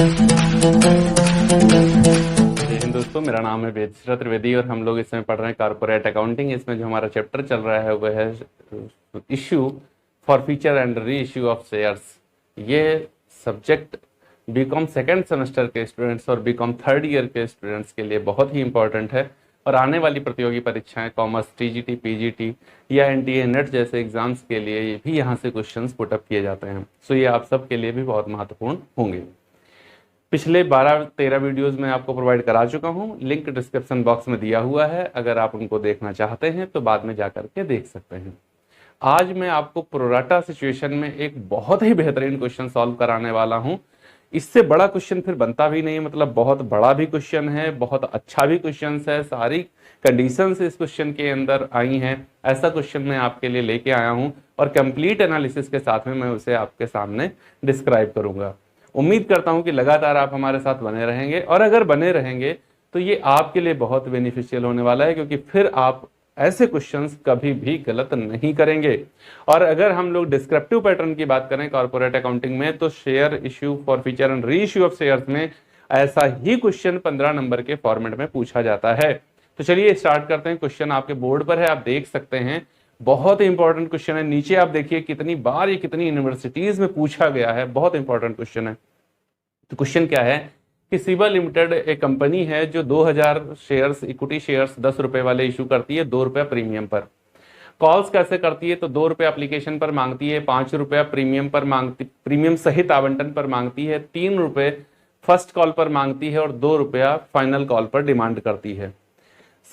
जय हिंद दोस्तों, मेरा नाम है वेदश्री त्रिवेदी और हम लोग इसमें पढ़ रहे हैं कॉर्पोरेट अकाउंटिंग। इसमें जो हमारा चैप्टर चल रहा है वह है issue for feature and re issue of shares. ये सब्जेक्ट बीकॉम सेकेंड सेमेस्टर के स्टूडेंट्स और बीकॉम थर्ड ईयर के स्टूडेंट्स के लिए बहुत ही इंपॉर्टेंट है और आने वाली प्रतियोगी परीक्षाएं कॉमर्स, टीजीटी, पीजीटी या एनटीए नेट जैसे एग्जाम्स के लिए भी यहाँ से क्वेश्चंस पुटअप किए जाते हैं। सो ये आप सबके लिए भी बहुत महत्वपूर्ण होंगे। पिछले 12-13 वीडियोस में आपको प्रोवाइड करा चुका हूं, लिंक डिस्क्रिप्शन बॉक्स में दिया हुआ है। अगर आप उनको देखना चाहते हैं तो बाद में जाकर के देख सकते हैं। आज मैं आपको प्रोराटा सिचुएशन में एक बहुत ही बेहतरीन क्वेश्चन सॉल्व कराने वाला हूं। इससे बड़ा क्वेश्चन फिर बनता भी नहीं, मतलब बहुत बड़ा भी क्वेश्चन है, बहुत अच्छा भी क्वेश्चन है, सारी कंडीशंस इस क्वेश्चन के अंदर आई हैं। ऐसा क्वेश्चन मैं आपके लिए लेके आया हूं और कंप्लीट एनालिसिस के साथ में मैं उसे आपके सामने डिस्क्राइब करूंगा। उम्मीद करता हूं कि लगातार आप हमारे साथ बने रहेंगे और अगर बने रहेंगे तो ये आपके लिए बहुत बेनिफिशियल होने वाला है, क्योंकि फिर आप ऐसे क्वेश्चंस कभी भी गलत नहीं करेंगे। और अगर हम लोग डिस्क्रिप्टिव पैटर्न की बात करें कॉर्पोरेट अकाउंटिंग में, तो share issue for feature and re issue of shares में ऐसा ही क्वेश्चन 15 नंबर के फॉर्मेट में पूछा जाता है। तो चलिए स्टार्ट करते हैं। क्वेश्चन आपके बोर्ड पर है, आप देख सकते हैं। बहुत इंपॉर्टेंट क्वेश्चन है। नीचे आप देखिए कितनी बार ये कितनी यूनिवर्सिटीज में पूछा गया है, बहुत इंपॉर्टेंट क्वेश्चन है। तो क्वेश्चन क्या है कि सिबा लिमिटेड एक कंपनी है जो 2000 शेयर्स, इक्विटी शेयर्स 10 रुपए वाले इशू करती है 2 रुपया प्रीमियम पर। कॉल्स कैसे करती है? तो 2 रुपये एप्लीकेशन पर मांगती है, 5 रुपया प्रीमियम पर मांगती, प्रीमियम सहित आवंटन पर मांगती है, 3 रुपये फर्स्ट कॉल पर मांगती है और 2 रुपया फाइनल कॉल पर डिमांड करती है।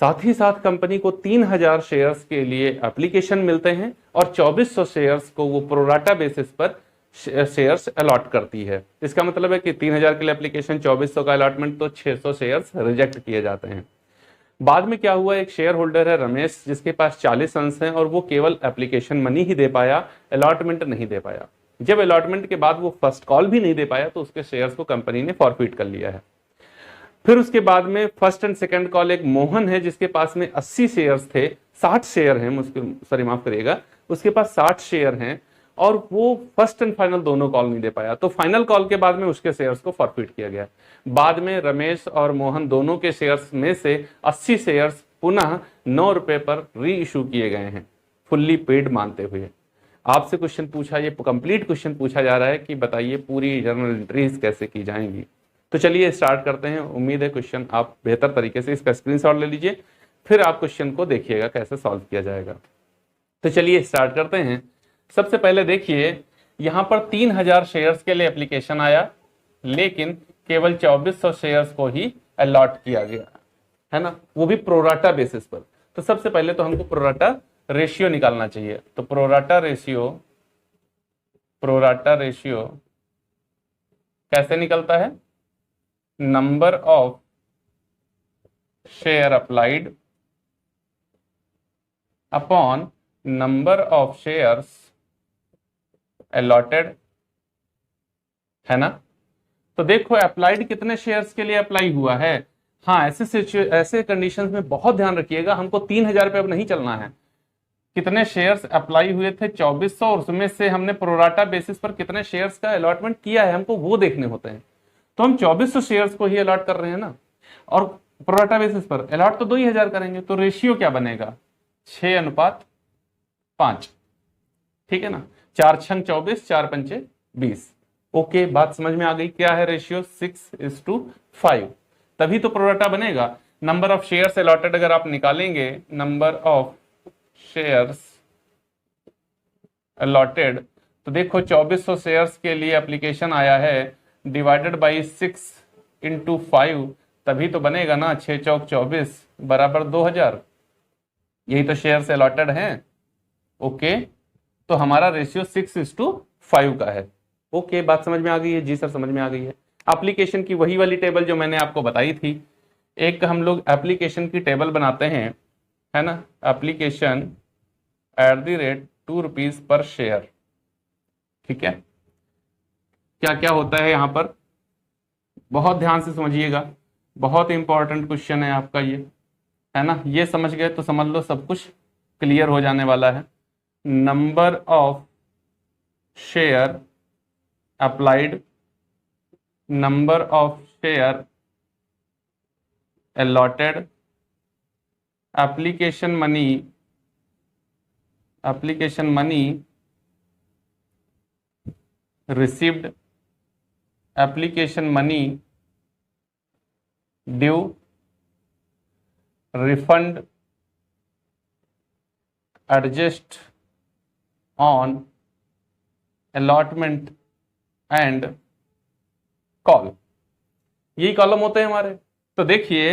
साथ ही साथ कंपनी को 3000 शेयर्स के लिए एप्लीकेशन मिलते हैं और 2400 शेयर्स को वो प्रोराटा बेसिस पर शेयर्स अलॉट करती है। इसका मतलब है कि 3000 के लिए एप्लीकेशन, 2400 का अलॉटमेंट, तो 600 शेयर्स रिजेक्ट किए जाते हैं। बाद में क्या हुआ, एक शेयर होल्डर है रमेश, जिसके पास 40 अंश हैं और वो केवल एप्लीकेशन मनी ही दे पाया, अलॉटमेंट नहीं दे पाया। जब अलॉटमेंट के बाद वो फर्स्ट कॉल भी नहीं दे पाया तो उसके शेयर्स को कंपनी ने फॉरफिट कर लिया है। फिर उसके बाद में फर्स्ट एंड सेकंड कॉल एक मोहन है जिसके पास में 80 शेयर्स थे, 60 शेयर हैं, सॉरी माफ करिएगा, उसके पास 60 शेयर हैं और वो फर्स्ट एंड फाइनल दोनों कॉल नहीं दे पाया। तो फाइनल कॉल के बाद में उसके शेयर्स को फॉरफिट किया गया। बाद में रमेश और मोहन दोनों के शेयर्स में से 80 शेयर्स पुनः 9 रुपए पर री इशू किए गए हैं, फुल्ली पेड मानते हुए। आपसे क्वेश्चन पूछा, ये कंप्लीट क्वेश्चन पूछा जा रहा है कि बताइए पूरी जर्नल एंट्रीज कैसे की जाएंगी। तो चलिए स्टार्ट करते हैं। उम्मीद है क्वेश्चन आप बेहतर तरीके से इसका स्क्रीनशॉट ले लीजिए, फिर आप क्वेश्चन को देखिएगा कैसे सॉल्व किया जाएगा। तो चलिए स्टार्ट करते हैं। सबसे पहले देखिए, यहां पर 3000 शेयर्स के लिए एप्लीकेशन आया, लेकिन केवल 2400 शेयर्स को ही अलॉट किया गया है ना, वो भी प्रोराटा बेसिस पर। तो सबसे पहले तो हमको प्रोराटा रेशियो निकालना चाहिए। तो प्रोराटा रेशियो कैसे निकलता है? Number of share applied upon number of shares allotted, है ना। तो देखो अप्लाइड कितने शेयर्स के लिए अप्लाई हुआ है। हाँ, ऐसे कंडीशंस में बहुत ध्यान रखिएगा, हमको 3000 पे अब नहीं चलना है। कितने शेयर्स अप्लाई हुए थे? 2400, और उसमें से हमने प्रोराटा बेसिस पर कितने शेयर्स का अलॉटमेंट किया है, हमको वो देखने होते हैं। तो हम 2400 शेयर्स को ही अलॉट कर रहे हैं ना, और प्रोराटा बेसिस पर अलॉट तो 2000 करेंगे। तो रेशियो क्या बनेगा? 6:5, ठीक है ना। 4 छंग 24, 4 पंचे 20। ओके, बात समझ में आ गई। क्या है रेशियो? 6:5। तभी तो प्रोराटा बनेगा। नंबर ऑफ शेयर्स अलॉटेड अगर आप निकालेंगे, नंबर ऑफ शेयर्स अलॉटेड, तो देखो 2400 शेयर्स के लिए एप्लीकेशन आया है, डिवाइडेड बाई 6/5, तभी तो बनेगा ना। 6 चौक 24 बराबर 2000। यही तो शेयर्स अलॉटेड हैं। ओके, तो हमारा रेशियो 6:5 का है। ओके, बात समझ में आ गई है? जी सर, समझ में आ गई है। एप्लीकेशन की वही वाली टेबल जो मैंने आपको बताई थी, एक हम लोग एप्लीकेशन की टेबल बनाते हैं, है ना। एप्लीकेशन @2 रुपीज पर शेयर, ठीक है। क्या क्या होता है यहां पर, बहुत ध्यान से समझिएगा, बहुत इंपॉर्टेंट क्वेश्चन है आपका ये, है ना। ये समझ गए तो समझ लो सब कुछ क्लियर हो जाने वाला है। Number of share applied number of share allotted, application money received, application money due, refund, adjust on, allotment and call, यही कॉलम होते हैं हमारे। तो देखिए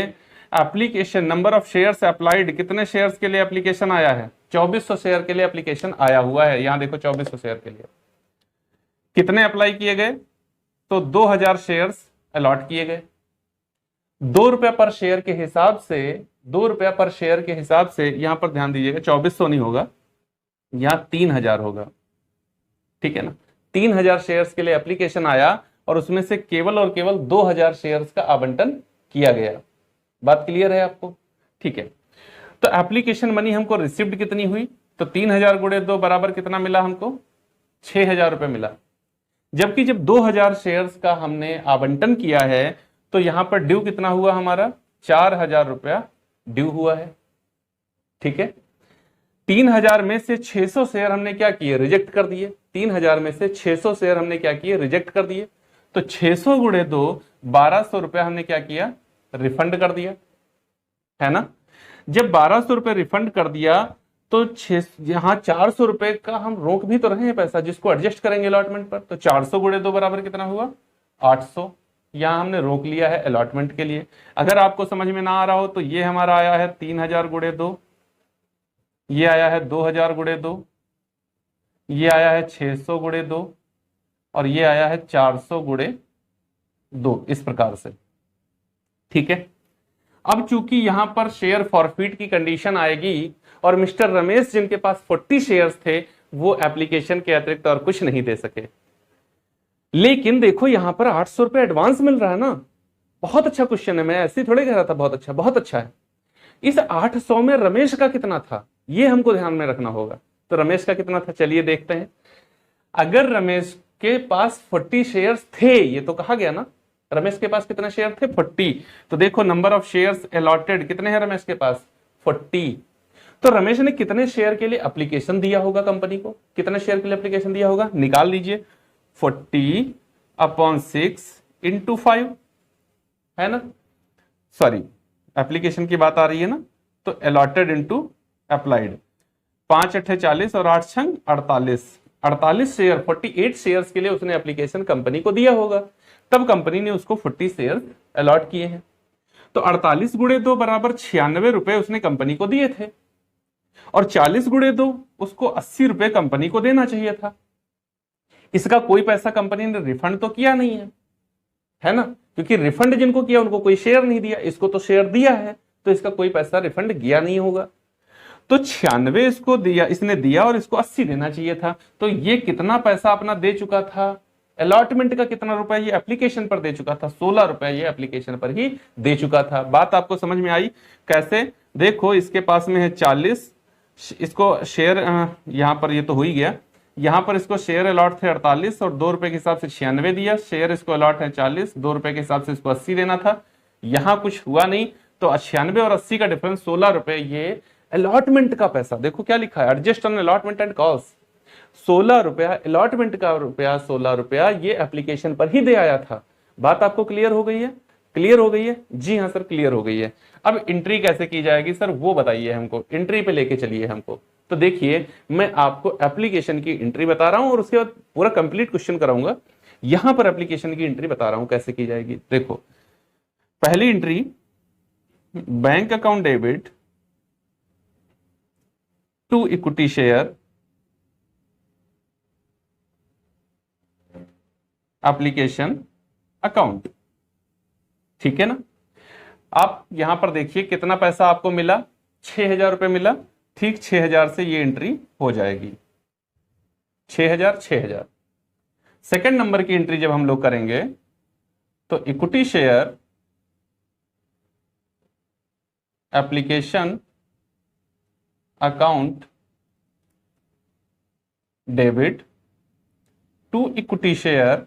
application number of shares applied, कितने शेयर्स के लिए एप्लीकेशन आया है? 2400 शेयर के लिए एप्लीकेशन आया हुआ है। यहां देखो 2400 शेयर के लिए कितने अप्लाई किए गए? तो 2000 शेयर्स अलॉट किए गए। 2 रुपया पर शेयर के हिसाब से, 2 रुपया पर शेयर के हिसाब से, यहां पर ध्यान दीजिएगा 2400 नहीं होगा, यहां 3000 होगा, ठीक है ना। 3000 शेयर्स के लिए एप्लीकेशन आया और उसमें से केवल और केवल 2000 शेयर्स का आवंटन किया गया। बात क्लियर है आपको? ठीक है। तो एप्लीकेशन मनी हमको रिसिव्ड कितनी हुई? तो 3000 गुणे 2 बराबर कितना मिला हमको? 6000 रुपए मिला। जबकि जब 2000 शेयर्स का हमने आवंटन किया है तो यहां पर ड्यू कितना हुआ हमारा? 4000 रुपया ड्यू हुआ है, ठीक है। 3000 में से 600 शेयर हमने क्या किए? रिजेक्ट कर दिए। 3000 में से 600 शेयर हमने क्या किए? रिजेक्ट कर दिए। तो 600 गुणे 2 1200 रुपया हमने क्या किया? रिफंड कर दिया, है ना। जब 1200 रुपए रिफंड कर दिया तो यहां 400 रुपए का हम रोक भी तो रहे हैं पैसा, जिसको एडजस्ट करेंगे अलॉटमेंट पर। तो 400 गुणे 2 बराबर कितना हुआ? 800। यहां हमने रोक लिया है अलॉटमेंट के लिए। अगर आपको समझ में ना आ रहा हो तो ये हमारा आया है 3000 गुणे 2, ये आया है 2000 गुणे 2, ये आया है 600 गुणे 2 और ये आया है 400 गुणे 2, इस प्रकार से, ठीक है। अब चूंकि यहां पर शेयर फॉरफिट की कंडीशन आएगी और मिस्टर रमेश जिनके पास 40 शेयर्स थे वो एप्लीकेशन के अतिरिक्त और कुछ नहीं दे सके। लेकिन देखो यहां पर 800 रुपए एडवांस मिल रहा है ना। बहुत अच्छा क्वेश्चन है, मैं ऐसे ही थोड़े कह रहा था बहुत अच्छा, बहुत अच्छा है। इस 800 में रमेश का कितना था ये हमको ध्यान में रखना होगा। तो रमेश का कितना था चलिए देखते हैं। अगर रमेश के पास 40 शेयर्स थे, ये तो कहा गया ना, रमेश के पास कितने शेयर थे? 40। तो देखो नंबर ऑफ शेयर्स अलॉटेड कितने हैं रमेश के पास? 40। तो रमेश ने कितने शेयर के लिए एप्लीकेशन दिया होगा कंपनी को? कितने शेयर के लिए एप्लीकेशन दिया होगा? निकाल लीजिए। 40/6 × 5, है ना। सॉरी, एप्लीकेशन की बात आ रही है ना, तो अलॉटेड इंटू अप्लाइड। 5 8 40 और 8 छंग 48, 48 शेयर, 48 शेयर्स के लिए उसने एप्लीकेशन कंपनी को दिया होगा। तब कंपनी ने उसको 40 शेयर अलॉट किए हैं। तो 48 गुणे 2 बराबर 96 रुपए उसने कंपनी को दिए थे और 40 गुणे 2 उसको 80 रुपए कंपनी को देना चाहिए था। इसका कोई पैसा कंपनी ने रिफंड तो किया नहीं है ना, क्योंकि रिफंड जिनको किया उनको कोई शेयर नहीं दिया, इसको तो शेयर दिया है, तो इसका कोई पैसा रिफंड गया नहीं होगा। तो 96 इसको दिया, इसने दिया और इसको 80 देना चाहिए था। तो ये कितना पैसा अपना दे चुका था? अलॉटमेंट का कितना रुपया ये एप्लीकेशन पर दे चुका था? 16 रुपया ये एप्लीकेशन पर ही दे चुका था। बात आपको समझ में आई? कैसे? देखो इसके पास में है 40, इसको शेयर यहां पर ये तो हो ही गया, यहां पर इसको शेयर अलॉट थे 48 और 2 रुपए के हिसाब से 96 दिया। शेयर इसको अलॉट है 40, 2 रुपए के हिसाब से इसको 80 देना था। यहां कुछ हुआ नहीं, तो 96 और 80 का डिफरेंस 16 रुपए ये अलॉटमेंट का पैसा। देखो क्या लिखा है, adjust on allotment and cost. 16 रुपया अलॉटमेंट का रुपया, 16 रुपया ये एप्लीकेशन पर ही दे आया था। बात आपको क्लियर हो गई है? क्लियर हो गई है? जी हाँ सर क्लियर हो गई है। अब एंट्री कैसे की जाएगी सर वो बताइए हमको, एंट्री पे लेके चलिए हमको। तो देखिए मैं आपको एप्लीकेशन की एंट्री बता रहा हूं और उसके बाद पूरा कंप्लीट क्वेश्चन कराऊंगा। यहां पर एप्लीकेशन की एंट्री बता रहा हूं कैसे की जाएगी। देखो पहली entry, bank account debit to equity share application account, ठीक है ना। आप यहां पर देखिए कितना पैसा आपको मिला? 6000 रुपए मिला। ठीक 6000 से ये एंट्री हो जाएगी, 6000 6000। सेकंड नंबर की एंट्री जब हम लोग करेंगे तो equity share application account debit to equity share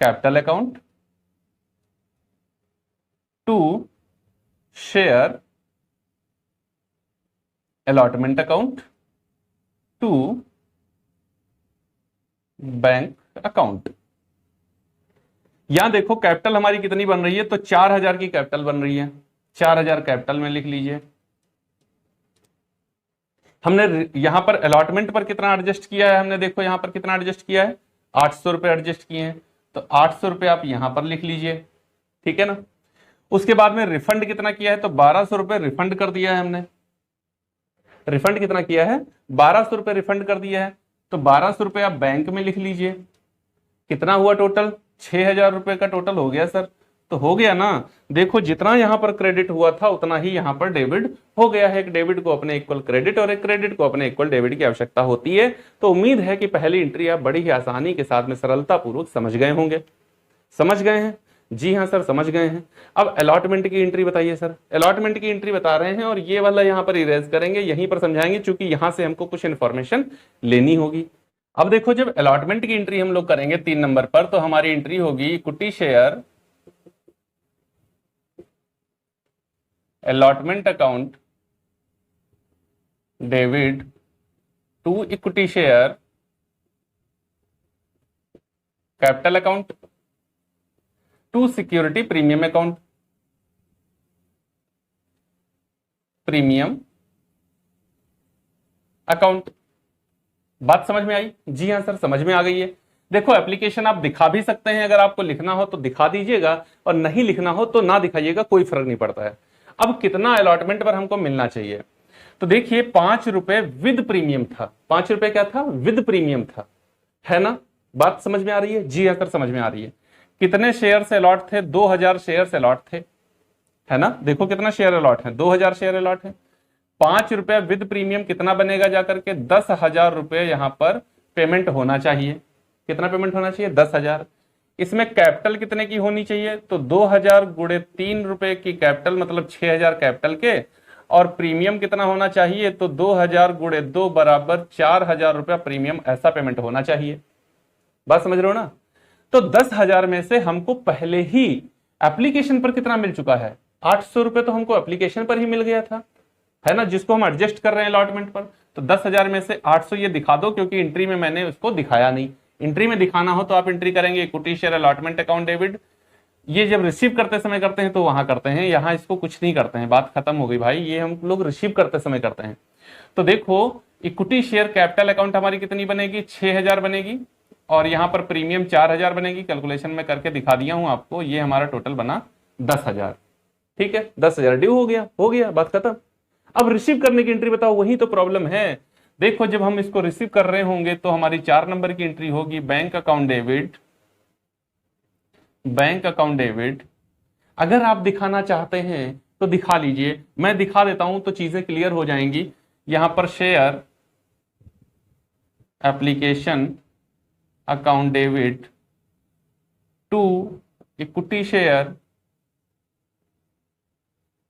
capital account to share allotment account to bank account. यहां देखो कैपिटल हमारी कितनी बन रही है, तो 4000 की कैपिटल बन रही है, 4000 कैपिटल में लिख लीजिए। हमने यहां पर अलॉटमेंट पर कितना एडजस्ट किया है, हमने देखो यहां पर कितना एडजस्ट किया है, 800 रुपए एडजस्ट किए हैं, तो 800 रुपए आप यहां पर लिख लीजिए, ठीक है ना। उसके बाद में रिफंड कितना किया है, तो 1200 रुपए रिफंड कर दिया है हमने। रिफंड कितना किया है, 1200 रुपए रिफंड कर दिया है, तो 1200 रुपए आप बैंक में लिख लीजिए। कितना हुआ टोटल, 6000 रुपए का टोटल हो गया सर, तो हो गया ना। देखो जितना यहां पर क्रेडिट हुआ था उतना ही यहां पर डेबिट हो गया है। एक डेबिट को अपने इक्वल क्रेडिट और एक क्रेडिट को अपने इक्वल डेबिट की आवश्यकता होती है। तो उम्मीद है कि पहली एंट्री आप बड़ी ही आसानी के साथ में सरलता पूर्वक समझ गए होंगे। समझ गए हैं, जी हाँ सर समझ गए हैं। अब अलॉटमेंट की एंट्री बताइए सर। अलॉटमेंट की एंट्री बता रहे हैं और ये वाला यहां पर इरेज करेंगे, यहीं पर समझाएंगे क्योंकि यहां से हमको कुछ इंफॉर्मेशन लेनी होगी। अब देखो जब अलॉटमेंट की एंट्री हम लोग करेंगे 3 नंबर पर, तो हमारी एंट्री होगी equity share allotment account debit to equity share capital account to security premium account, premium account. बात समझ में आई, जी हाँ सर समझ में आ गई है। देखो एप्लीकेशन आप दिखा भी सकते हैं, अगर आपको लिखना हो तो दिखा दीजिएगा और नहीं लिखना हो तो ना दिखाइएगा, कोई फर्क नहीं पड़ता है। अब कितना अलॉटमेंट पर हमको मिलना चाहिए, तो देखिए 5 रुपए विद प्रीमियम था। 5 रुपए क्या था, विद प्रीमियम था, है ना। बात समझ में आ रही है, जी हाँ सर समझ में आ रही है। कितने शेयर से अलॉट थे, 2000 शेयर से अलॉट थे, है ना। देखो कितना शेयर अलॉट है, 2000 शेयर अलॉट है। 5 रुपए विद प्रीमियम कितना बनेगा जाकर के, 10,000 रुपए यहां पर पेमेंट होना चाहिए। कितना पेमेंट होना चाहिए, 10,000। इसमें कैपिटल कितने की होनी चाहिए, तो 2000 गुणे 3 रुपए की कैपिटल मतलब 6000 कैपिटल के, और प्रीमियम कितना होना चाहिए, तो 2000 गुणे 2 बराबर 4000 रुपया प्रीमियम, ऐसा पेमेंट होना चाहिए। बात समझ रहे हो ना। तो 10,000 में से हमको पहले ही एप्लीकेशन पर कितना मिल चुका है, 800 रुपए तो हमको एप्लीकेशन पर ही मिल गया था, है ना, जिसको हम एडजस्ट कर रहे हैं अलॉटमेंट पर। तो 10,000 में से 800 ये दिखा दो, क्योंकि एंट्री में मैंने उसको दिखाया नहीं। एंट्री में दिखाना हो तो आप एंट्री करेंगे equity share allotment account debit. ये जब रिसीव करते समय करते हैं तो वहां करते हैं, यहां इसको कुछ नहीं करते हैं। बात खत्म हो गई भाई, ये हम लोग रिसीव करते समय करते हैं। तो देखो इक्विटी शेयर कैपिटल अकाउंट हमारी कितनी बनेगी, 6000 बनेगी, और यहां पर प्रीमियम 4000 बनेगी। कैलकुलेशन में करके दिखा दिया हूं आपको, ये हमारा टोटल बना 10,000। ठीक है, 10,000 ड्यू हो गया, बात खत्म। अब रिसीव करने की एंट्री बताओ, वही तो प्रॉब्लम है। देखो जब हम इसको रिसीव कर रहे होंगे तो हमारी 4 नंबर की एंट्री होगी bank account debit, bank account debit. अगर आप दिखाना चाहते हैं तो दिखा लीजिए, मैं दिखा देता हूं तो चीजें क्लियर हो जाएंगी। यहां पर share application account debit to equity share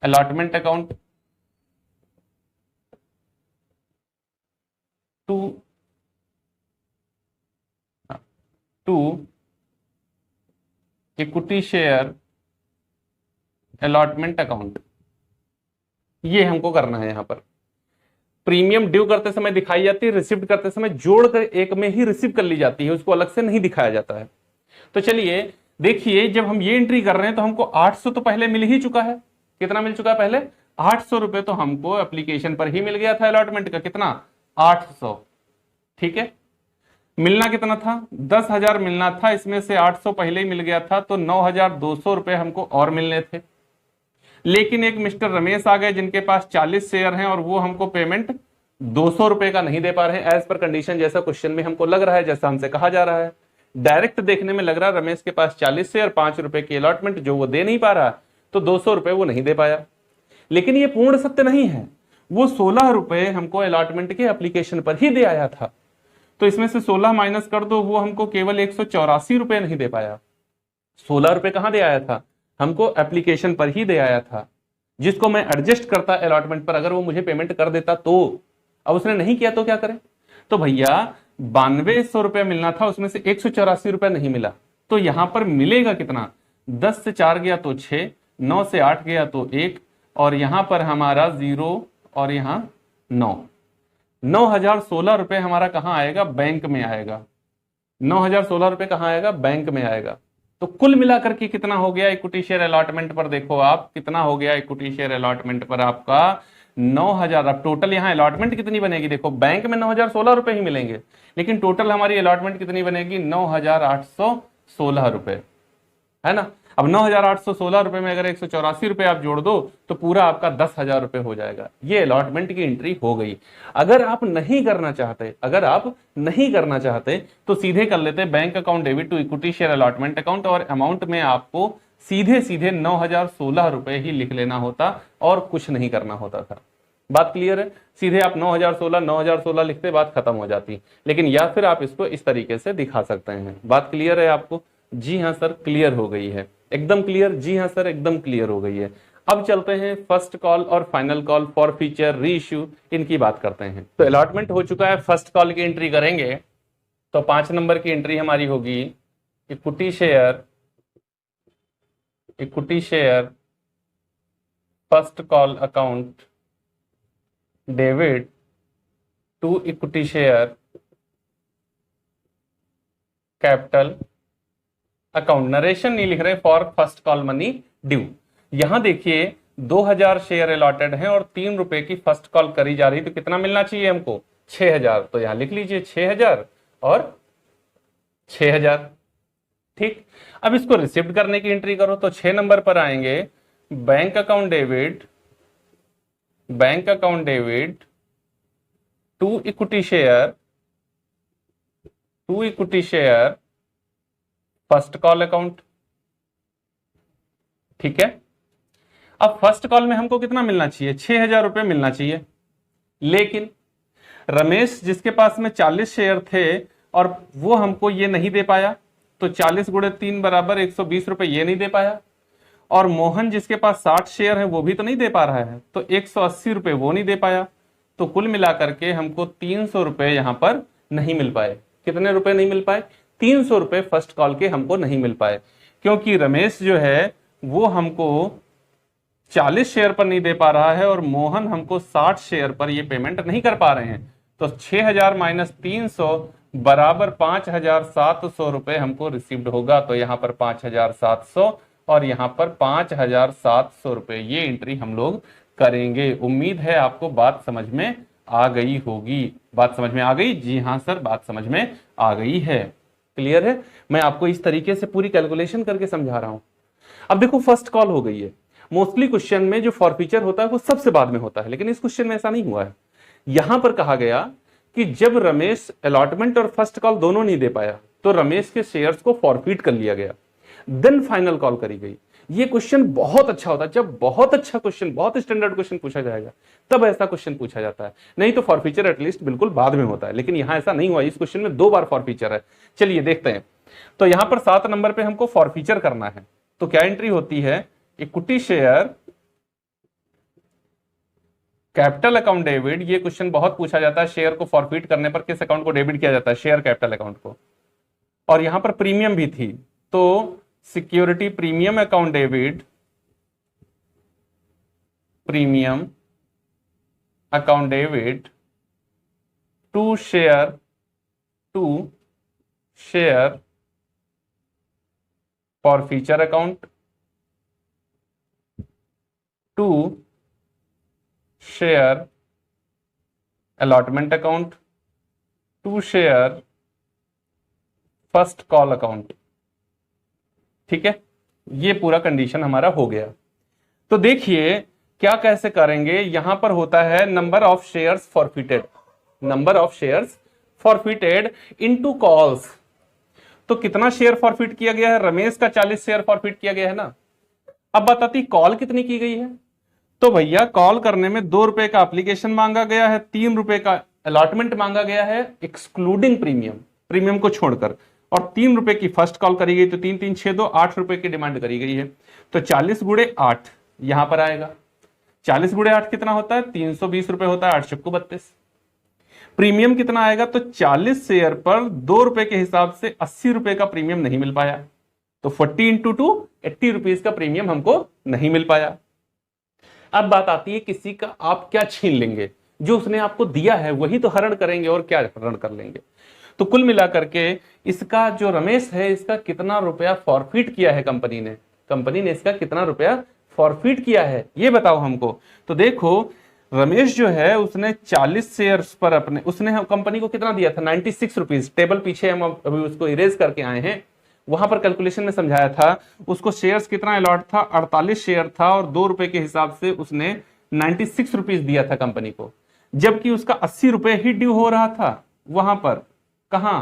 allotment account to equity share allotment account, ये हमको करना है। यहां पर प्रीमियम ड्यू करते समय दिखाई जाती है, रिसीव करते समय जोड़कर एक में ही रिसीव कर ली जाती है, उसको अलग से नहीं दिखाया जाता है। तो चलिए देखिए, जब हम ये एंट्री कर रहे हैं तो हमको 800 तो पहले मिल ही चुका है। कितना मिल चुका है पहले, 800 रुपए तो हमको एप्लीकेशन पर ही मिल गया था अलॉटमेंट का, कितना 800। ठीक है, मिलना कितना था, 10,000 मिलना था, इसमें से 800 पहले ही मिल गया था, तो 9,200 रुपए हमको और मिलने थे। लेकिन एक मिस्टर रमेश आ गए जिनके पास 40 शेयर हैं और वो हमको पेमेंट 200 रुपए का नहीं दे पा रहे हैं एज पर कंडीशन, जैसा क्वेश्चन में हमको लग रहा है, जैसा हमसे कहा जा रहा है। डायरेक्ट देखने में लग रहा है रमेश के पास 40 शेयर, 5 रुपए की अलॉटमेंट जो वो दे नहीं पा रहा, तो 200 रुपए वो नहीं दे पाया। लेकिन ये पूर्ण सत्य नहीं है, वो 16 रुपए हमको अलॉटमेंट के एप्लीकेशन पर ही दे आया था। तो इसमें से 16 माइनस कर दो, वो हमको केवल 184 रुपए नहीं दे पाया। 16 रुपए कहां दे आया था, हमको एप्लीकेशन पर ही दे आया था, जिसको मैं एडजस्ट करता अलॉटमेंट पर, अगर वो मुझे पेमेंट कर देता तो। अब उसने नहीं किया तो क्या करें, तो भैया 9200 रुपया मिलना था, उसमें से 184 रुपया नहीं मिला, तो यहां पर मिलेगा कितना, 10 से 4 गया तो 6, 9 से 8 गया तो 1, और यहां पर हमारा 0 और यहां 9। 9,016 रुपए हमारा कहां आएगा, बैंक में आएगा। 9,016 रुपए कहां आएगा, बैंक में आएगा। तो कुल मिलाकर के कितना हो गया इक्विटी शेयर अलॉटमेंट पर, देखो आप कितना हो गया इक्विटी शेयर अलॉटमेंट पर आपका 9,000। अब टोटल यहां अलॉटमेंट कितनी बनेगी, देखो बैंक में 9,016 रुपए ही मिलेंगे, लेकिन टोटल हमारी अलॉटमेंट कितनी बनेगी, 9,816 रुपए, है ना। अब 9,816 रुपए में अगर 184 रुपए आप जोड़ दो तो पूरा आपका 10,000 रुपए हो जाएगा। ये अलॉटमेंट की एंट्री हो गई। अगर आप नहीं करना चाहते, तो सीधे कर लेते bank account debit to equity share allotment account, और अमाउंट में आपको सीधे सीधे 9,016 रुपए ही लिख लेना होता और कुछ नहीं करना होता था। बात क्लियर है, सीधे आप 9,016 लिखते, बात खत्म हो जाती। लेकिन या फिर आप इसको इस तरीके से दिखा सकते हैं। बात क्लियर है आपको, जी हाँ सर क्लियर हो गई है, एकदम क्लियर, जी हाँ सर एकदम क्लियर हो गई है। अब चलते हैं फर्स्ट कॉल और फाइनल कॉल फॉर फ्यूचर री इश्यू, इनकी बात करते हैं। तो अलॉटमेंट हो चुका है, फर्स्ट कॉल की एंट्री करेंगे तो 5 नंबर की एंट्री हमारी होगी equity share first call account debit to equity share capital account. Narration नहीं लिख रहे, for first call money due. यहां देखिए 2,000 शेयर अलॉटेड है और 3 रुपए की फर्स्ट कॉल करी जा रही, तो कितना मिलना चाहिए हमको, 6,000। तो यहां लिख लीजिए 6,000 और 6,000। ठीक, अब इसको रिसिप्ट करने की एंट्री करो तो 6 नंबर पर आएंगे bank account debit to equity share first call account. ठीक है, अब फर्स्ट कॉल में हमको कितना मिलना चाहिए, 6,000 रुपए मिलना चाहिए। लेकिन रमेश जिसके पास में 40 शेयर थे और वो हमको ये नहीं दे पाया, तो 40 गुणे 3 बराबर 120 रुपए ये नहीं दे पाया। और मोहन जिसके पास 60 शेयर है वो भी तो नहीं दे पा रहा है, तो 180 रुपए वो नहीं दे पाया। तो कुल मिलाकर के हमको 300 रुपए यहां पर नहीं मिल पाए। कितने रुपए नहीं मिल पाए, 300 रुपए फर्स्ट कॉल के हमको नहीं मिल पाए, क्योंकि रमेश जो है वो हमको 40 शेयर पर नहीं दे पा रहा है और मोहन हमको 60 शेयर पर ये पेमेंट नहीं कर पा रहे हैं। तो 6,000 माइनस 300 बराबर 5,700 रुपए हमको रिसीव्ड होगा। तो यहां पर 5,700 और यहां पर 5,700 रुपए, ये एंट्री हम लोग करेंगे। उम्मीद है आपको बात समझ में आ गई होगी। बात समझ में आ गई, जी हां सर बात समझ में आ गई है, क्लियर है। मैं आपको इस तरीके से पूरी कैलकुलेशन करके समझा रहा हूं। अब देखो फर्स्ट कॉल हो गई है। मोस्टली क्वेश्चन में जो फॉरफीचर होता है वो सबसे बाद में होता है, लेकिन इस क्वेश्चन में ऐसा नहीं हुआ है। यहां पर कहा गया कि जब रमेश अलॉटमेंट और फर्स्ट कॉल दोनों नहीं दे पाया तो रमेश के शेयर्स को फॉरफीट कर लिया गया, देन फाइनल कॉल करी गई। ये क्वेश्चन बहुत अच्छा होता है, जब बहुत अच्छा क्वेश्चन, बहुत स्टैंडर्ड क्वेश्चन पूछा जाएगा तब ऐसा क्वेश्चन पूछा जाता है, नहीं तो फॉरफीचर एटलीस्ट बिल्कुल बाद में होता है। लेकिन यहां ऐसा नहीं हुआ, इस क्वेश्चन में 2 बार फॉरफीचर है। चलिए देखते हैं। तो यहां पर 7 नंबर पे हमको फॉरफीचर करना है, तो क्या एंट्री होती है, equity share capital account debit. ये क्वेश्चन बहुत पूछा जाता है, शेयर को फॉरफीट करने पर किस अकाउंट को डेबिट किया जाता है, शेयर कैपिटल अकाउंट को। और यहां पर प्रीमियम भी थी, तो security premium account debit, premium account debit to share forfeiture account to share allotment account to share first call account. ठीक है, ये पूरा कंडीशन हमारा हो गया। तो देखिए क्या कैसे करेंगे, यहां पर होता है number of shares forfeited into calls. तो कितना शेयर फॉरफिट किया गया है, रमेश का 40 शेयर फॉरफिट किया गया है ना। अब बताती कॉल कितनी की गई है, तो भैया कॉल करने में 2 रुपए का एप्लीकेशन मांगा गया है, 3 रुपए का अलॉटमेंट मांगा गया है एक्सक्लूडिंग प्रीमियम को छोड़कर, और 3 रुपए की फर्स्ट कॉल करी गई, तो 3 3 6 2 8 रुपए की डिमांड करी गई है। तो 40 गुणे 8 यहां पर आएगा। 40 गुणे 8 कितना होता है, 320 रुपए होता है, 8 चक्कू 32। प्रीमियम कितना आएगा, तो 40 शेयर पर 2 रुपए के हिसाब से 80 रुपए का प्रीमियम नहीं मिल पाया, तो 40 इंटू 2 80 रुपीज का प्रीमियम हमको नहीं मिल पाया। अब बात आती है किसी का आप क्या छीन लेंगे, जो उसने आपको दिया है वही तो हरण करेंगे और क्या हरण कर लेंगे। तो कुल मिलाकर के इसका जो रमेश है इसका कितना रुपया फॉरफिट किया है कंपनी ने इसका कितना रुपया फॉरफिट किया है ये बताओ हमको। तो देखो रमेश जो है उसने 40 शेयर्स पर उसने कंपनी को कितना दिया था 96 रुपीज। टेबल पीछे हम अभी उसको इरेज करके आए हैं, वहां पर कैलकुलेशन में समझाया था उसको शेयर्स कितना अलॉट था 48 शेयर था और 2 रुपए के हिसाब से उसने 96 रुपीज दिया था कंपनी को, जबकि उसका 80 रुपए ही ड्यू हो रहा था वहां पर। कहां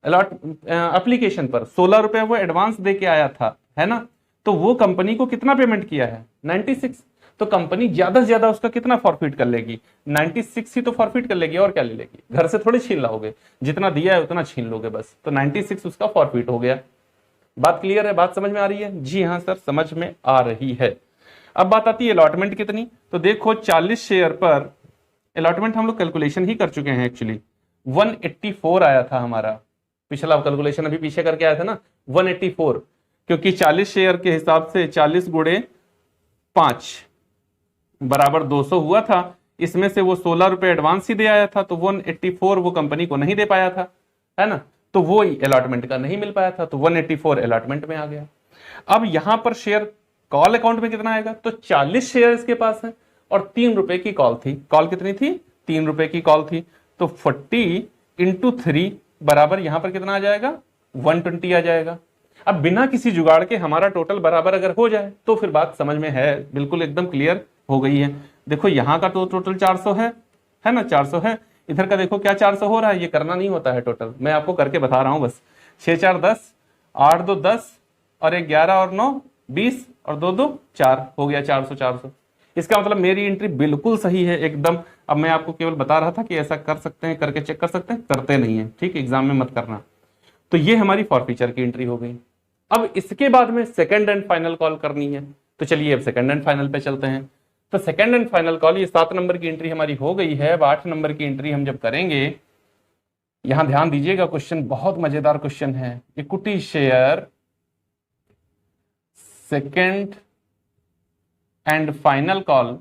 अलॉट एप्लीकेशन पर 16 रुपए वो एडवांस दे के आया था, है ना। तो वो कंपनी को कितना पेमेंट किया है 96। तो कंपनी ज्यादा से ज्यादा उसका कितना फॉरफिट कर लेगी 96 ही तो फॉरफिट कर लेगी और क्या ले लेगी, घर से थोड़ी छीन लाओगे, जितना दिया है उतना छीन लोगे बस। तो 96 उसका फॉरफिट हो गया। बात क्लियर है, बात समझ में आ रही है? जी हाँ सर समझ में आ रही है। अब बात आती है अलॉटमेंट कितनी। तो देखो 40 शेयर पर अलॉटमेंट हम लोग कैलकुलेशन ही कर चुके हैं एक्चुअली, 184 आया था हमारा पिछला कैलकुलेशन, अभी पीछे करके आया था ना 184, क्योंकि 40 शेयर के हिसाब से 40 गुणे 5 बराबर 200 हुआ था। इसमें से वो 16 रुपए एडवांस ही दे आया था, तो 184 वो कंपनी को नहीं दे पाया था, है ना। तो वो अलॉटमेंट का नहीं मिल पाया था, तो 184 अलॉटमेंट में आ गया। अब यहां पर शेयर कॉल अकाउंट में कितना आएगा, तो 40 शेयर इसके पास है और 3 रुपए की कॉल थी। कॉल कितनी थी 3 रुपए की कॉल थी। तो 40 इंटू 3 बराबर यहां पर कितना आ जाएगा 120 आ जाएगा। अब बिना किसी जुगाड़ के हमारा टोटल बराबर अगर हो जाए तो फिर बात समझ में है, बिल्कुल एकदम क्लियर हो गई है। देखो यहां का तो टोटल 400 है ना, 400 है। इधर का देखो क्या 400 हो रहा है, ये करना नहीं होता है टोटल, मैं आपको करके बता रहा हूं बस। 6 4 10, 8 2 10 और 1 11 और 9 20 और 2 2 4 हो गया 400 400। इसका मतलब मेरी एंट्री बिल्कुल सही है एकदम। अब मैं आपको केवल बता रहा था कि ऐसा कर सकते हैं, करके चेक कर सकते हैं, करते नहीं है, ठीक, एग्जाम में मत करना। तो ये हमारी फॉरफीचर की एंट्री हो गई। अब इसके बाद में सेकंड एंड फाइनल कॉल करनी है, तो चलिए अब सेकंड एंड फाइनल पे चलते हैं। तो सेकंड एंड फाइनल कॉल, ये 7 नंबर की एंट्री हमारी हो गई है। अब 8 नंबर की एंट्री हम जब करेंगे, यहां ध्यान दीजिएगा, क्वेश्चन बहुत मजेदार क्वेश्चन है। Equity share second and final call,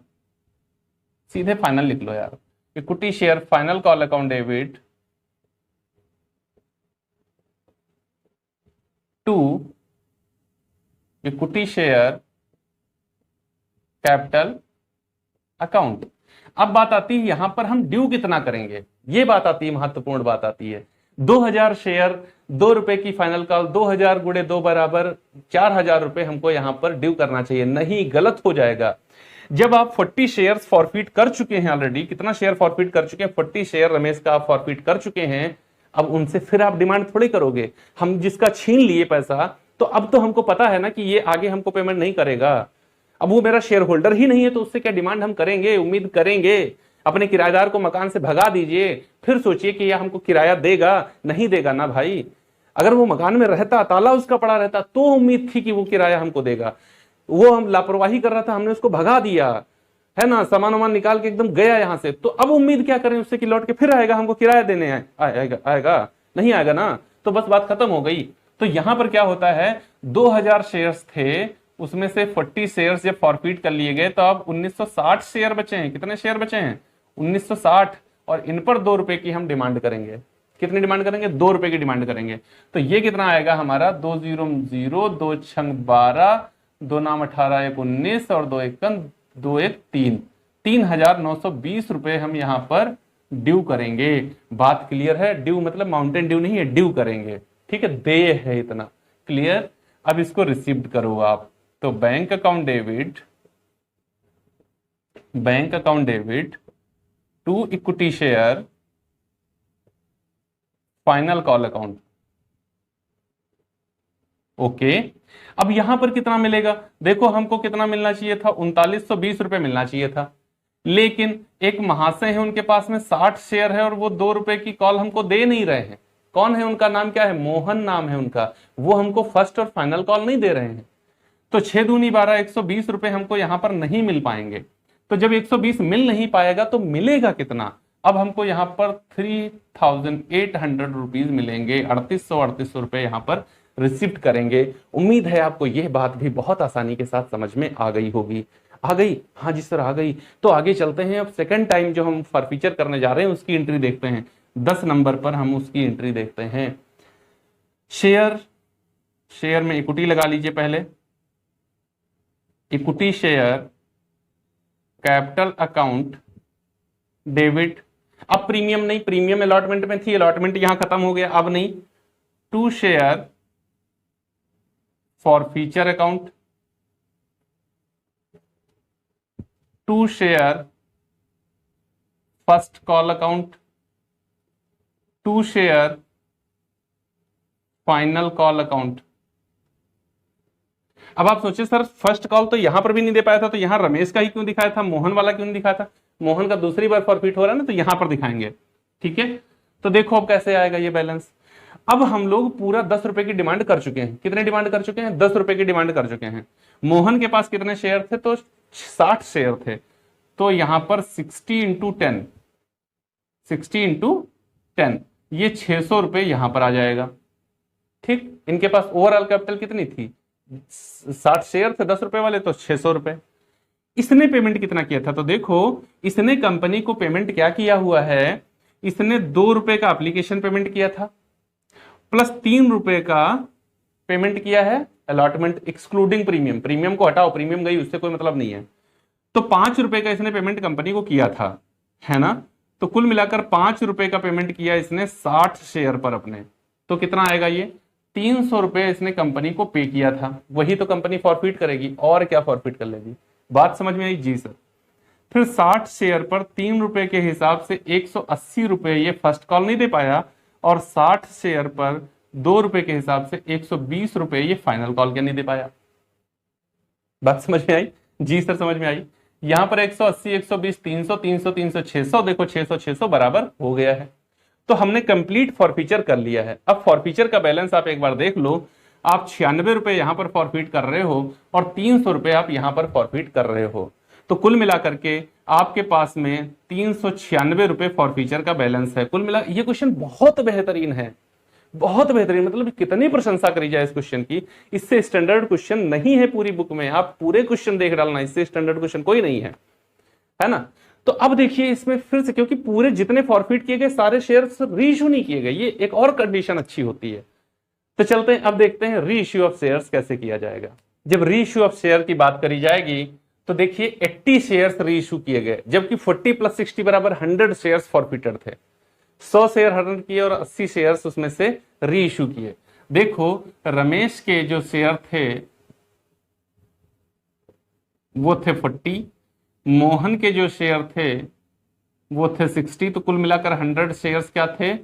सीधे फाइनल लिख लो यार। Equity share final call account debit to equity share capital account. अब बात आती है यहां पर हम ड्यू कितना करेंगे, ये बात आती है, महत्वपूर्ण बात आती है। 2000 शेयर 2 रुपए की फाइनल कॉल, 2000 गुणे 2 बराबर 4000 रुपए हमको यहां पर ड्यू करना चाहिए। नहीं, गलत हो जाएगा। जब आप 40 शेयर्स फॉरफिट कर चुके हैं ऑलरेडी, कितना शेयर फॉरफिट कर चुके हैं 40 शेयर रमेश का आप फॉरफिट कर चुके हैं, अब उनसे फिर आप डिमांड थोड़ी करोगे। हम जिसका छीन लिए पैसा, तो अब तो हमको पता है ना कि ये आगे हमको पेमेंट नहीं करेगा, अब वो मेरा शेयर होल्डर ही नहीं है, तो उससे क्या डिमांड हम करेंगे, उम्मीद करेंगे। अपने किराएदार को मकान से भगा दीजिए, फिर सोचिए कि यह हमको किराया देगा, नहीं देगा ना भाई। अगर वो मकान में रहता, ताला उसका पड़ा रहता, तो उम्मीद थी कि वो किराया हमको देगा। वो हम लापरवाही कर रहा था, हमने उसको भगा दिया, है ना, सामान वामान निकाल के एकदम गया यहां से, तो अब उम्मीद क्या करें उससे कि लौट के फिर आएगा हमको किराया देने। आएगा नहीं आएगा ना, तो बस बात खत्म हो गई। तो यहां पर क्या होता है, 2000 शेयर्स थे, उसमें से 40 शेयर्स जब फॉरफिट कर लिए गए, तो अब 1960 शेयर बचे हैं। कितने शेयर बचे हैं 1960, और इन पर 2 रुपए की हम डिमांड करेंगे। कितनी डिमांड करेंगे 2 रुपए की डिमांड करेंगे। तो ये कितना आएगा हमारा 2 0 0 2 6 12 2 9 18 1 19 और 2 1 2 1 3 3920 रुपए हम यहां पर ड्यू करेंगे। बात क्लियर है? ड्यू मतलब माउंटेन ड्यू नहीं है, ड्यू करेंगे, ठीक है, देय है इतना। क्लियर? अब इसको रिसीव्ड करो आप। तो bank account debit to equity share final call account. Okay, अब यहां पर कितना मिलेगा, देखो हमको कितना मिलना चाहिए था 3920 रुपए मिलना चाहिए था, लेकिन एक महाशय है उनके पास में 60 शेयर है और वो 2 रुपए की कॉल हमको दे नहीं रहे हैं। कौन है उनका नाम, क्या है, मोहन नाम है उनका। वो हमको फर्स्ट और फाइनल कॉल नहीं दे रहे हैं। तो 6 दूनी 12 120 रुपए हमको यहां पर नहीं मिल पाएंगे। तो जब 120 मिल नहीं पाएगा तो मिलेगा कितना, अब हमको यहां पर 3800 रुपीज मिलेंगे। 3800 रुपए यहां पर रिसीव करेंगे। उम्मीद है आपको यह बात भी बहुत आसानी के साथ समझ में आ गई होगी। आ गई? हाँ जी सर आ गई। तो आगे चलते हैं, अब सेकंड टाइम जो हम फॉरफीचर करने जा रहे हैं उसकी एंट्री देखते हैं। 10 नंबर पर हम उसकी एंट्री देखते हैं। शेयर में इक्विटी लगा लीजिए पहले, equity share capital account debit. अब प्रीमियम नहीं, प्रीमियम अलॉटमेंट में थी, अलॉटमेंट यहां खत्म हो गया, अब नहीं। To share forfeiture account, to share first call account, to share final call account. अब आप सोचिए सर फर्स्ट कॉल तो यहां पर भी नहीं दे पाया था, तो यहां रमेश का ही क्यों दिखाया था, मोहन वाला क्यों नहीं दिखाया था? मोहन का दूसरी बार फॉरफिट हो रहा है ना, तो यहां पर दिखाएंगे। ठीक है, तो देखो अब कैसे आएगा ये बैलेंस। अब हम लोग पूरा 10 रुपए की डिमांड कर चुके हैं। कितने डिमांड कर चुके हैं? 10 रुपए की डिमांड कर चुके हैं। मोहन के पास कितने शेयर थे? तो 60 शेयर थे। तो यहां पर 60 इंटू 10, 60 इंटू 10, ये 600 रुपए यहां पर आ जाएगा। ठीक, इनके पास ओवरऑल कैपिटल कितनी थी? 60 शेयर थे 10 रुपए वाले, तो 600 रुपए। इसने पेमेंट कितना किया था? तो देखो इसने कंपनी को पेमेंट क्या किया हुआ है, इसने 2 रुपए का एप्लीकेशन पेमेंट किया था, प्लस 3 रुपए का पेमेंट किया है अलॉटमेंट एक्सक्लूडिंग प्रीमियम। प्रीमियम को हटाओ, प्रीमियम गई, उससे कोई मतलब नहीं है। तो 5 रुपए का इसने पेमेंट कंपनी को किया था, है ना? तो कुल मिलाकर 5 रुपए का पेमेंट किया इसने 60 शेयर पर अपने। तो कितना आएगा ये? 300 रुपए इसने कंपनी को पे किया था। वही तो कंपनी फॉरफिट करेगी, और क्या फॉरफिट कर लेगी। बात समझ में आई? जी सर। फिर 60 शेयर पर 3 रुपए के हिसाब से 180 रुपए ये फर्स्ट कॉल नहीं दे पाया, और 60 शेयर पर 2 रुपए के हिसाब से 120 रुपए ये फाइनल कॉल के नहीं दे पाया। बात समझ में आई? जी सर समझ में आई। यहां पर 180, 120, 300, 300, 300, 600, देखो 600 600 बराबर हो गया है। तो हमने कंप्लीट फॉरफीचर कर लिया है। अब फॉरफीचर का बैलेंस आप एक बार देख लो। आप 96 रुपए यहां पर फॉरफिट कर रहे हो, और 300 रुपए आप यहां पर फॉरफिट कर रहे हो। तो कुल मिलाकर के आपके पास में 396 रुपए फॉरफीचर का बैलेंस है। कुल मिला ये क्वेश्चन बहुत बेहतरीन है, बहुत बेहतरीन। मतलब कितनी प्रशंसा करी जाए इस क्वेश्चन की। इससे स्टैंडर्ड क्वेश्चन नहीं है पूरी बुक में, आप पूरे क्वेश्चन देख डालना, इससे स्टैंडर्ड क्वेश्चन कोई नहीं है ना? तो अब देखिए इसमें फिर से, क्योंकि पूरे जितने फॉरफिट किए गए सारे शेयर रीइश्यू नहीं किए गए, ये एक और कंडीशन अच्छी होती है। तो चलते हैं अब देखते हैं री इश्यू ऑफ शेयर्स कैसे किया जाएगा। जब री इश्यू ऑफ शेयर की बात करी जाएगी तो देखिए 80 शेयर्स री इश्यू किए गए, जबकि 40 प्लस 60 बराबर 100 शेयर्स फॉरफिटेड थे। 100 शेयर 100 किए और 80 शेयर्स उसमें से री इश्यू किए। देखो रमेश के जो शेयर थे वो थे 40, मोहन के जो शेयर थे वो थे 60, तो कुल मिलाकर 100 शेयर्स क्या थे?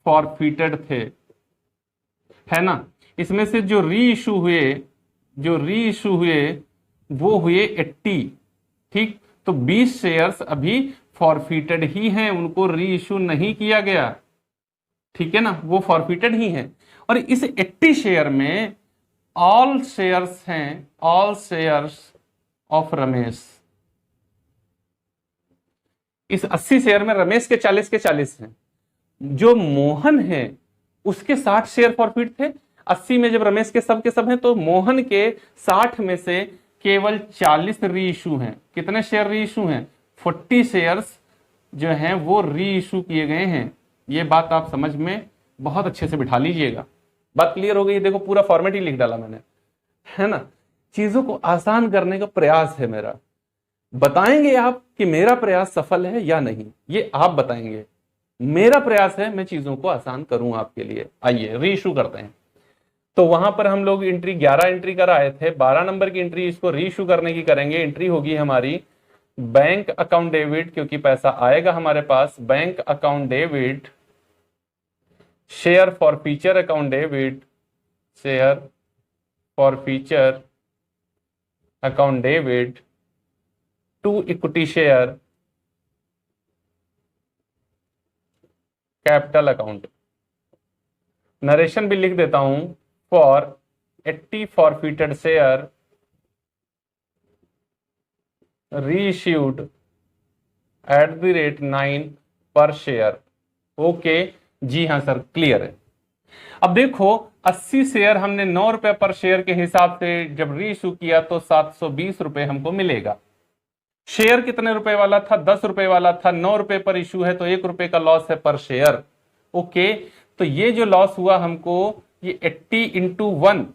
फॉरफिटेड थे, है ना? इसमें से जो री इशू हुए वो हुए 80। ठीक, तो 20 शेयर्स अभी फॉरफिटेड ही हैं, उनको री इशू नहीं किया गया। ठीक है ना, वो फॉरफिटेड ही हैं। और इस 80 शेयर में ऑल शेयर्स हैं, ऑल शेयर्स ऑफ रमेश। इस 80 शेयर में रमेश के 40 के 40 हैं। जो मोहन है उसके 60 शेयर फॉरफिट थे। 80 में जब रमेश के सब हैं, तो मोहन के 60 में से केवल 40 री इशू हैं। कितने शेयर री इशू हैं? 40 शेयर्स जो हैं वो री इशू किए गए हैं। ये बात आप समझ में बहुत अच्छे से बिठा लीजिएगा। बात क्लियर हो गई? देखो पूरा फॉर्मेट ही लिख डाला मैंने, है ना? चीजों को आसान करने का प्रयास है मेरा। बताएंगे आप कि मेरा प्रयास सफल है या नहीं, ये आप बताएंगे। मेरा प्रयास है मैं चीजों को आसान करूं आपके लिए। आइए री इशू करते हैं। तो वहां पर हम लोग एंट्री 11 एंट्री कर आए थे। 12 नंबर की एंट्री इसको री इशू करने की करेंगे। एंट्री होगी हमारी बैंक अकाउंट डेबिट, क्योंकि पैसा आएगा हमारे पास। Bank account debit, share forfeiture account debit, share forfeiture account debit to equity share capital account. Narration भी लिख देता हूं। फॉर 80 फॉरफिटेड शेयर रीइश्यूड @ 9 पर शेयर। ओके जी हाँ सर, क्लियर है। अब देखो 80 शेयर हमने 9 रुपए पर शेयर के हिसाब से जब री इशू किया तो 720 रुपए हमको मिलेगा। शेयर कितने रुपए वाला था? 10 रुपए वाला था। 9 रुपए पर इशू है तो 1 रुपए का लॉस है पर शेयर। ओके, तो ये जो लॉस हुआ हमको, ये 80 इंटू 1,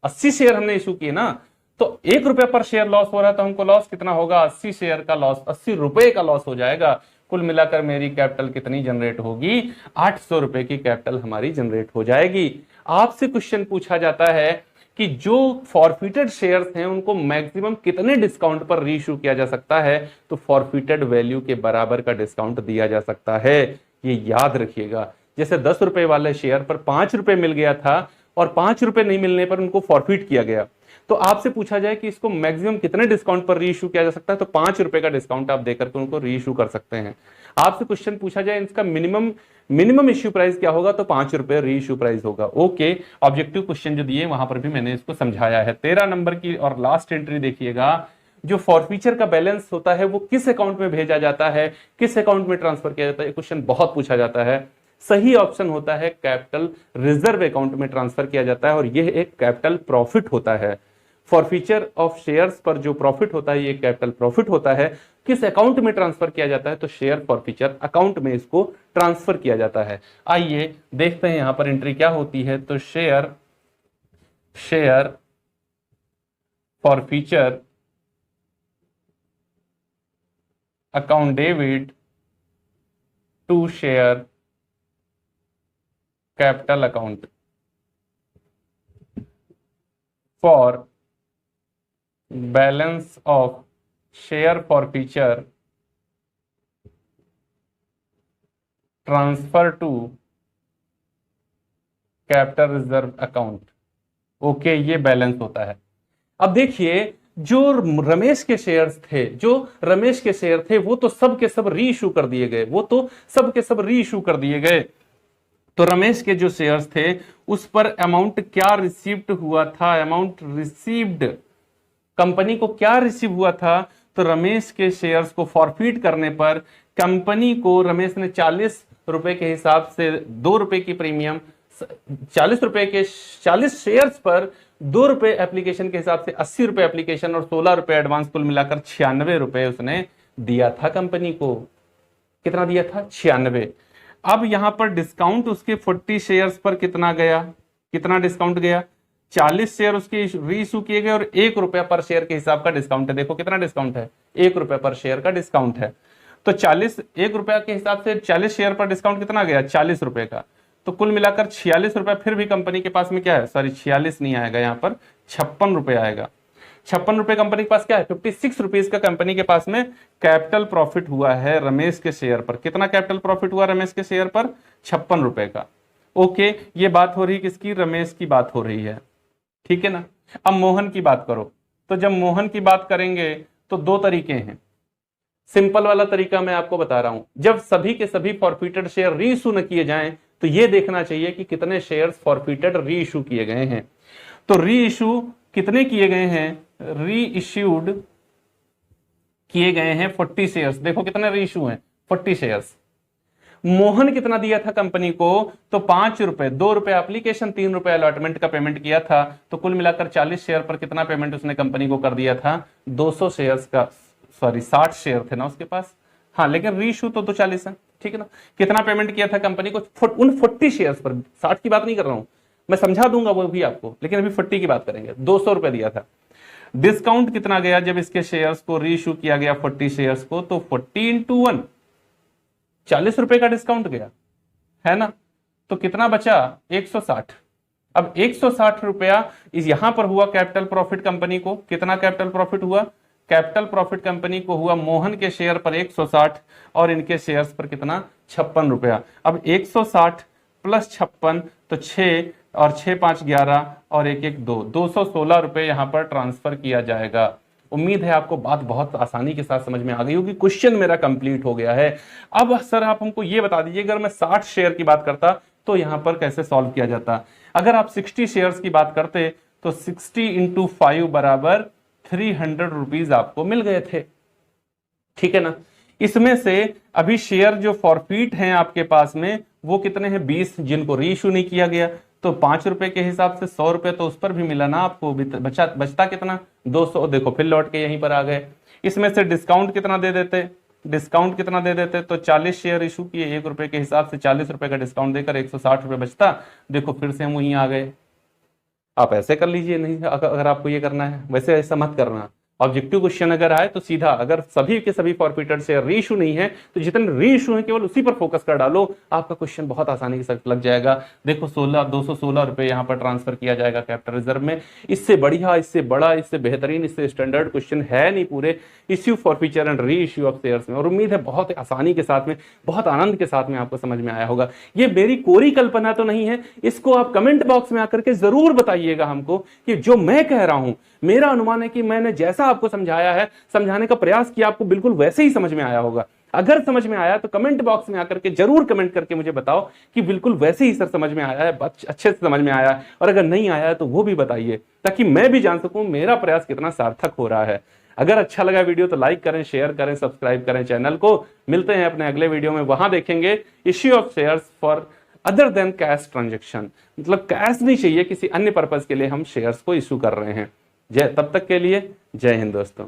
80 शेयर हमने इशू किए ना, तो 1 रुपया पर शेयर लॉस हो रहा है, तो हमको लॉस कितना होगा? 80 शेयर का लॉस, 80 रुपए का लॉस हो जाएगा। कुल मिलाकर मेरी कैपिटल कितनी जनरेट होगी? 800 रुपए की कैपिटल हमारी जनरेट हो जाएगी। आपसे क्वेश्चन पूछा जाता है कि जो फॉरफिटेड शेयर्स हैं उनको मैक्सिमम कितने डिस्काउंट पर रीइश्यू किया जा सकता है? तो फॉरफिटेड वैल्यू के बराबर का डिस्काउंट दिया जा सकता है, ये याद रखिएगा। जैसे 10 रुपए वाले शेयर पर 5 रुपए मिल गया था और 5 रुपए नहीं मिलने पर उनको फॉरफिट किया गया, तो आपसे पूछा जाए कि इसको मैक्सिमम कितने डिस्काउंट पर रीइश्यू किया जा सकता है, तो 5 रुपए का डिस्काउंट आप देकर के उनको रीइश्यू कर सकते हैं। आपसे क्वेश्चन पूछा जाए इसका मिनिमम इश्यू प्राइस क्या होगा, तो 5 रुपए रीइश्यू प्राइस होगा। ओके, ऑब्जेक्टिव क्वेश्चन जो दिए वहां पर भी मैंने इसको समझाया है। 13 नंबर की और लास्ट एंट्री देखिएगा, जो फॉरफीचर का बैलेंस होता है वो किस अकाउंट में भेजा जाता है, किस अकाउंट में ट्रांसफर किया जाता है, क्वेश्चन बहुत पूछा जाता है। सही ऑप्शन होता है कैपिटल रिजर्व अकाउंट में ट्रांसफर किया जाता है और यह एक कैपिटल प्रॉफिट होता है। फॉरफीचर ऑफ शेयर्स पर जो प्रॉफिट होता है ये कैपिटल प्रॉफिट होता है। किस अकाउंट में ट्रांसफर किया जाता है, तो शेयर फॉरफीचर अकाउंट में इसको ट्रांसफर किया जाता है। आइए देखते हैं यहां पर एंट्री क्या होती है। तो share forfeiture account debit to share capital account for balance of share forfeiture transfer to capital reserve account. Okay, ये बैलेंस होता है। अब देखिए, जो रमेश के शेयर्स थे, वो तो सब के सब री इशू कर दिए गए, तो रमेश के जो शेयर्स थे उस पर अमाउंट क्या रिसीव्ड हुआ था? अमाउंट रिसीव्ड, कंपनी को क्या रिसीव हुआ था? तो रमेश के शेयर्स को फॉरफिट करने पर कंपनी को रमेश ने 40 रुपए के हिसाब से 2 रुपए की प्रीमियम, 40 रुपए के 40 शेयर्स पर 2 रुपए एप्लीकेशन के हिसाब से 80 रुपए एप्लीकेशन और 16 रुपए एडवांस, कुल मिलाकर 96 रुपए उसने दिया था कंपनी को। कितना दिया था? 96। अब यहां पर डिस्काउंट उसके 40 शेयर्स पर कितना गया? कितना डिस्काउंट गया? 40 शेयर उसके री इशू किए गए और 1 रुपया पर शेयर के हिसाब का डिस्काउंट है। देखो कितना डिस्काउंट है, 1 रुपया पर शेयर का डिस्काउंट है। तो 1 रुपया के हिसाब से 40 शेयर पर डिस्काउंट कितना गया? 40 रुपए का। तो कुल मिलाकर 46 रुपया फिर भी कंपनी के पास में क्या है? सॉरी, 46 नहीं आएगा, यहाँ पर 56 रुपए आएगा। 56 रुपए कंपनी के पास क्या है? 56 रुपीज का कंपनी के पास में कैपिटल प्रॉफिट हुआ है रमेश के शेयर पर। कितना कैपिटल प्रॉफिट हुआ रमेश के शेयर पर? 56 रुपए का। ओके, ये बात हो रही किसकी? रमेश की बात हो रही है, ठीक है ना। अब मोहन की बात करो, तो जब मोहन की बात करेंगे तो 2 तरीके हैं। सिंपल वाला तरीका मैं आपको बता रहा हूं, जब सभी के सभी फॉरफिटेड शेयर री इशू न किए जाएं तो ये देखना चाहिए कि कितने शेयर्स फॉरफिटेड री इशू किए गए हैं। तो री इशू कितने किए गए हैं? री इश्यूड किए गए हैं 40 शेयर्स। देखो कितने री इशू हैं? 40 शेयर्स। मोहन कितना दिया था कंपनी को? तो 5 रुपए, 2 रुपए एप्लीकेशन, 3 रुपए अलॉटमेंट का पेमेंट किया था। तो कुल मिलाकर 40 शेयर पर कितना पेमेंट उसने कंपनी को कर दिया था? 200 शेयर्स का, सॉरी 60 शेयर थे ना उसके पास, हाँ, लेकिन री इशू तो 240 है, ठीक है ना। कितना पेमेंट किया था कंपनी को उन 40 शेयर्स पर? 60 की बात नहीं कर रहा हूं मैं, समझा दूंगा वो भी आपको, लेकिन अभी 40 की बात करेंगे। 200 रुपए दिया था। डिस्काउंट कितना गया जब इसके शेयर्स को री इशू किया गया 40 शेयर्स को? तो 40 इंटू 1, 40 रुपए का डिस्काउंट गया, है ना। तो कितना बचा? 160। अब 160 रुपया इस यहां पर हुआ कैपिटल प्रॉफिट कंपनी को। कितना कैपिटल प्रॉफिट हुआ? कैपिटल प्रॉफिट कंपनी को हुआ मोहन के शेयर पर 160 और इनके शेयर्स पर कितना? 56 रुपया। अब 160 प्लस 56 तो 6 और 6 5 11 और 1 1 2, 216 रुपए यहां पर ट्रांसफर किया जाएगा। उम्मीद है आपको बात बहुत आसानी के साथ समझ में आ गई होगी। क्वेश्चन मेरा कंप्लीट हो गया है। अब सर आप हमको ये बता दीजिए, अगर मैं 60 शेयर की बात करता तो यहां पर कैसे सॉल्व किया जाता? अगर आप 60 शेयर्स की बात करते तो 60 इंटू 5 बराबर 300 रुपीज आपको मिल गए थे, ठीक है ना। इसमें से अभी शेयर जो फॉरफिट हैं आपके पास में वो कितने हैं 20, जिनको री इशू नहीं किया गया। तो 5 रुपए के हिसाब से 100 रुपए तो उस पर भी मिला ना आपको, बचता कितना 200। देखो फिर लौट के यहीं पर आ गए। इसमें से डिस्काउंट कितना दे देते, डिस्काउंट कितना दे देते, तो 40 शेयर इशू किए 1 रुपए के हिसाब से, 40 रुपए का डिस्काउंट देकर 160 रुपए बचता। देखो फिर से हम वहीं आ गए। आप ऐसे कर लीजिए, नहीं अगर आपको ये करना है, वैसे ऐसा मत करना। ऑब्जेक्टिव क्वेश्चन अगर आए तो सीधा, अगर सभी के सभी फॉरफिटर से री इशू नहीं है तो जितने री इशू है केवल उसी पर फोकस कर डालो, आपका क्वेश्चन बहुत आसानी के साथ लग जाएगा। देखो 216 रुपए यहाँ पर ट्रांसफर किया जाएगा कैपिटल रिजर्व में। इससे बढ़िया, इससे बड़ा, इससे बेहतरीन, इससे स्टैंडर्ड क्वेश्चन है नहीं पूरे issue forfeiture and re issue of shares में। और उम्मीद है बहुत आसानी के साथ में, बहुत आनंद के साथ में आपको समझ में आया होगा। ये मेरी कोरी कल्पना तो नहीं है, इसको आप कमेंट बॉक्स में आकर के जरूर बताइएगा हमको कि जो मैं कह रहा हूं, मेरा अनुमान है कि मैंने जैसा आपको समझाया है, समझाने का प्रयास किया, आपको बिल्कुल वैसे ही समझ में आया होगा। अगर समझ में आया तो कमेंट बॉक्स में आकर के जरूर कमेंट करके मुझे बताओ कि बिल्कुल वैसे ही सर समझ में आया है, अच्छे से समझ में आया है। और अगर नहीं आया है तो वो भी बताइए, ताकि मैं भी जान सकूं मेरा प्रयास कितना सार्थक हो रहा है। अगर अच्छा लगा वीडियो तो लाइक करें, शेयर करें, सब्सक्राइब करें चैनल को। मिलते हैं अपने अगले वीडियो में, वहां देखेंगे issue of shares for other than cash transaction, मतलब कैश नहीं चाहिए, किसी अन्य पर्पज के लिए हम शेयर्स को इशू कर रहे हैं। तब तक के लिए जय हिंद दोस्तों।